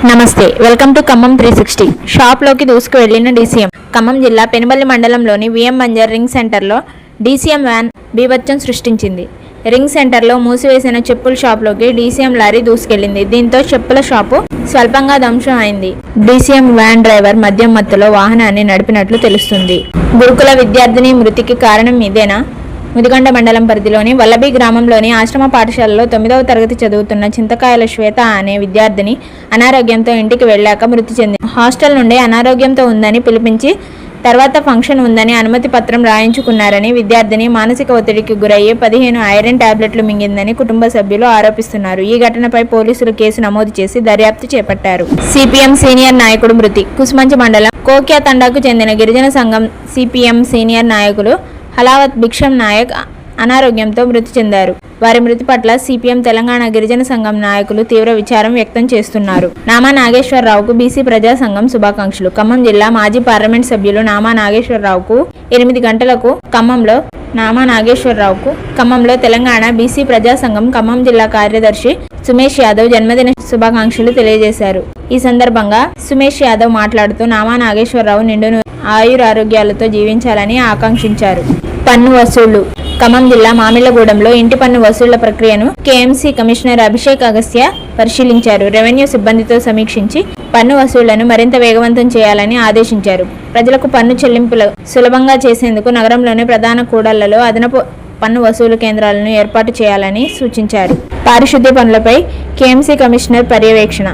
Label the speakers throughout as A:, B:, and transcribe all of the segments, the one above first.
A: నమస్తే welcome to Khammam 360 షాప్లోకి దూసుకు వెళ్లిన డీసీఎం ఖమ్మం జిల్లా పెనుబల్లి మండలంలోని విఎం బంజర్ రింగ్ సెంటర్లో డీసీఎం వ్యాన్ బీభత్సం సృష్టించింది. రింగ్ సెంటర్లో మూసివేసిన చెప్పుల షాప్లోకి డీసీఎం లారీ దూసుకెళ్లింది. దీంతో చెప్పుల షాపు స్వల్పంగా ధ్వంసం అయింది. డీసీఎం వ్యాన్ డ్రైవర్ మద్యం మత్తులో వాహనాన్ని నడిపినట్లు తెలుస్తుంది. గురుకుల విద్యార్థిని మృతికి కారణం ఇదేనా? ముదిగొండ మండలం పరిధిలోని వల్లభి గ్రామంలోని ఆశ్రమ పాఠశాలలో 9వ తరగతి చదువుతున్న చింతకాయల శ్వేత అనే విద్యార్థిని అనారోగ్యంతో ఇంటికి వెళ్ళాక మృతి చెందింది. హాస్టల్ నుండి అనారోగ్యంతో ఉందని పిలిపించి తర్వాత ఫంక్షన్ ఉందని అనుమతి పత్రం రాయించుకున్నారని విద్యార్థిని మానసిక ఒత్తిడికి గురయ్యి 15 ఐరన్ టాబ్లెట్లు మింగిందని కుటుంబ సభ్యులు ఆరోపిస్తున్నారు. ఈ ఘటనపై పోలీసులు కేసు నమోదు చేసి దర్యాప్తు చేపట్టారు. సిపిఎం సీనియర్ నాయకుడు మృతి. కుస్మంచి మండలం కోక్యా తండాకు చెందిన గిరిజన సంఘం సిపిఎం సీనియర్ నాయకులు హలావత్ భిక్షం నాయక్ అనారోగ్యంతో మృతి చెందారు. వారి మృతి పట్ల సిపిఎం తెలంగాణ గిరిజన సంఘం నాయకులు తీవ్ర విచారం వ్యక్తం చేస్తున్నారు. నామా నాగేశ్వరరావుకు బీసీ ప్రజా సంఘం శుభాకాంక్షలు. ఖమ్మం జిల్లా మాజీ పార్లమెంట్ సభ్యులు నామా నాగేశ్వరరావుకు 8 గంటలకు ఖమ్మంలో తెలంగాణ బీసీ ప్రజా సంఘం ఖమ్మం జిల్లా కార్యదర్శి సుమేష్ యాదవ్ జన్మదిన శుభాకాంక్షలు తెలియజేశారు. ఈ సందర్భంగా సుమేష్ యాదవ్ మాట్లాడుతూ నామా నాగేశ్వరరావు నిండును ఆయురారోగ్యాలతో జీవించాలని ఆకాంక్షించారు. పన్ను వసూళ్లు. ఖమ్మం జిల్లా మామిళ్లగూడెంలో ఇంటి పన్ను వసూళ్ల ప్రక్రియను కేఎంసీ కమిషనర్ అభిషేక్ అగస్త్య పరిశీలించారు. రెవెన్యూ సిబ్బందితో సమీక్షించి పన్ను వసూళ్లను మరింత వేగవంతం చేయాలని ఆదేశించారు. ప్రజలకు పన్ను చెల్లింపులు సులభంగా చేసేందుకు నగరంలోని ప్రధాన కూడళ్లలో అదనపు పన్ను వసూలు కేంద్రాలను ఏర్పాటు చేయాలని సూచించారు. పారిశుద్ధ్య పనులపై కేఎంసీ కమిషనర్ పర్యవేక్షణ.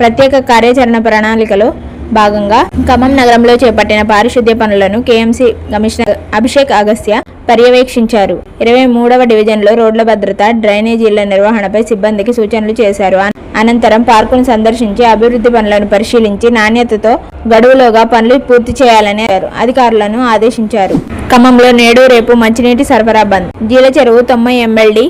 A: ప్రత్యేక కార్యాచరణ ప్రణాళికలో భాగంగా ఖమ్మం నగరంలో చేపట్టిన పారిశుద్ధ్య పనులను కేఎంసీ కమిషనర్ అభిషేక్ అగస్త్య పర్యవేక్షించారు. 23వ డివిజన్లో రోడ్ల భద్రత, డ్రైనేజీల నిర్వహణపై సిబ్బందికి సూచనలు చేశారు. అనంతరం పార్కును సందర్శించి అభివృద్ధి పనులను పరిశీలించి నాణ్యతతో గడువులోగా పనులు పూర్తి చేయాలని అధికారులను ఆదేశించారు. ఖమ్మంలో నేడు రేపు మంచినీటి సరఫరా బంద్. జీల చెరువు 90 MLD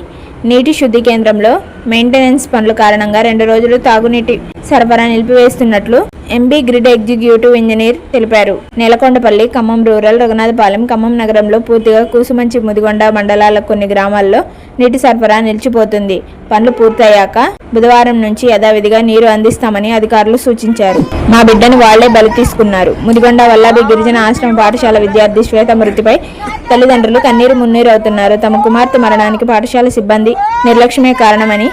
A: నీటి శుద్ధి కేంద్రంలో మెయింటెనెన్స్ పనుల కారణంగా 2 రోజులు తాగునీటి సరఫరా నిలిపివేస్తున్నట్లు ఎంబీ గ్రిడ్ ఎగ్జిక్యూటివ్ ఇంజనీర్ తెలిపారు. నేలకొండపల్లి, ఖమ్మం రూరల్, రఘునాథపాలెం, ఖమ్మం నగరంలో పూర్తిగా కూసుమంచి, ముదిగొండ మండలాల కొన్ని గ్రామాల్లో నీటి సరఫరా నిలిచిపోతుంది. పనులు పూర్తయ్యాక బుధవారం నుంచి యథావిధిగా నీరు అందిస్తామని అధికారులు సూచించారు. మా బిడ్డను వాళ్లే బలి తీసుకున్నారు. ముదిగొండ వల్లభి గిరిజన ఆశ్రమ పాఠశాల విద్యార్థి శ్వేత మృతిపై తల్లిదండ్రులు కన్నీరు మున్నీరవుతున్నారు. తమ కుమార్తె మరణానికి పాఠశాల సిబ్బంది నిర్లక్ష్యమే కారణమని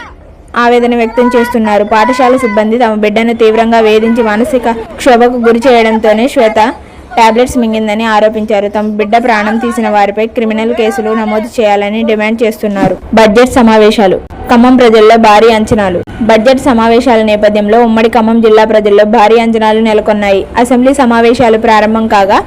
A: ఆవేదన వ్యక్తం చేస్తున్నారు. పాఠశాల సిబ్బంది తమ బిడ్డను తీవ్రంగా వేధించి మానసిక క్షోభకు గురి చేయడంతోనే శ్వేత టాబ్లెట్స్ మింగిందని ఆరోపించారు. తమ బిడ్డ ప్రాణం తీసిన వారిపై క్రిమినల్ కేసులు నమోదు చేయాలని డిమాండ్ చేస్తున్నారు. బడ్జెట్ సమావేశాలు. ఖమ్మం ప్రజల్లో భారీ అంచనాలు. బడ్జెట్ సమావేశాల నేపథ్యంలో ఉమ్మడి ఖమ్మం జిల్లా ప్రజల్లో భారీ అంచనాలు నెలకొన్నాయి. అసెంబ్లీ సమావేశాలు ప్రారంభం కాగా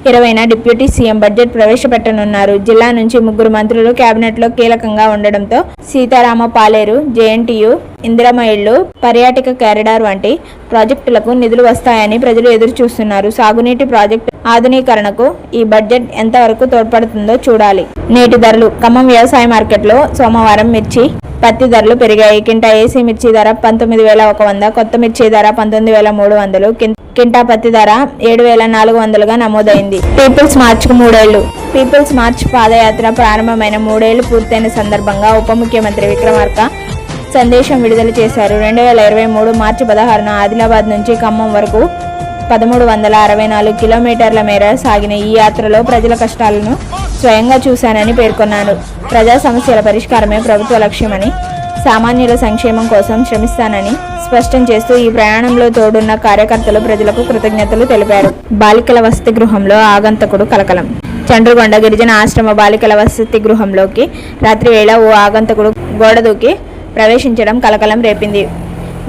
A: 20న డిప్యూటీ సీఎం బడ్జెట్ ప్రవేశపెట్టనున్నారు. జిల్లా నుంచి 3 మంత్రులు కేబినెట్లో కీలకంగా ఉండడంతో సీతారామ పాలేరు, జేఎన్టీయూ, ఇందిరమ్మ ఇళ్లు, పర్యాటక కారిడార్ వంటి ప్రాజెక్టులకు నిధులు వస్తాయని ప్రజలు ఎదురు చూస్తున్నారు. సాగునీటి ప్రాజెక్టు ఆధునీకరణకు ఈ బడ్జెట్ ఎంతవరకు తోడ్పడుతుందో చూడాలి. నేటి ధరలు. ఖమ్మం వ్యవసాయ మార్కెట్లో సోమవారం మిర్చి, పత్తి ధరలు పెరిగాయి. కింటా ఏసీ మిర్చి ధర 19,100, కొత్త మిర్చి ధర 19,300, కింటా పత్తి ధర 7,400గా నమోదైంది. పీపుల్స్ మార్చ్కు 3 ఏళ్లు. పీపుల్స్ మార్చ్ పాదయాత్ర ప్రారంభమైన 3 ఏళ్లు పూర్తయిన సందర్భంగా ఉప ముఖ్యమంత్రి విక్రమార్క సందేశం విడుదల చేశారు. 2023 మార్చి 16న ఆదిలాబాద్ నుంచి ఖమ్మం వరకు 1364 కిలోమీటర్ల మేర సాగిన ఈ యాత్రలో ప్రజల కష్టాలను స్వయంగా చూశానని పేర్కొన్నారు. ప్రజా సమస్యల పరిష్కారమే ప్రభుత్వ లక్ష్యమని, సామాన్యుల సంక్షేమం కోసం శ్రమిస్తానని స్పష్టం చేస్తూ ఈ ప్రయాణంలో తోడున్న కార్యకర్తలు ప్రజలకు కృతజ్ఞతలు తెలిపారు. బాలికల వసతి గృహంలో ఆగంతకుడు కలకలం. చండ్రుగొండ గిరిజన ఆశ్రమ బాలికల వసతి గృహంలోకి రాత్రి వేళ ఓ ఆగంతకుడు గోడ దూకి ప్రవేశించడం కలకలం రేపింది.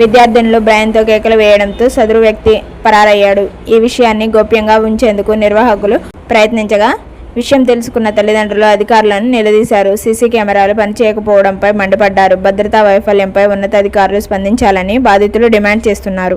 A: విద్యార్థినులు భయంతో కేకలు వేయడంతో సదరు వ్యక్తి పరారయ్యాడు. ఈ విషయాన్ని గోప్యంగా ఉంచేందుకు నిర్వాహకులు ప్రయత్నించగా విషయం తెలుసుకున్న తల్లిదండ్రులు అధికారులను నిలదీశారు. సీసీ కెమెరాలు పనిచేయకపోవడంపై మండిపడ్డారు. భద్రతా వైఫల్యంపై ఉన్నతాధికారులు స్పందించాలని బాధితులు డిమాండ్ చేస్తున్నారు.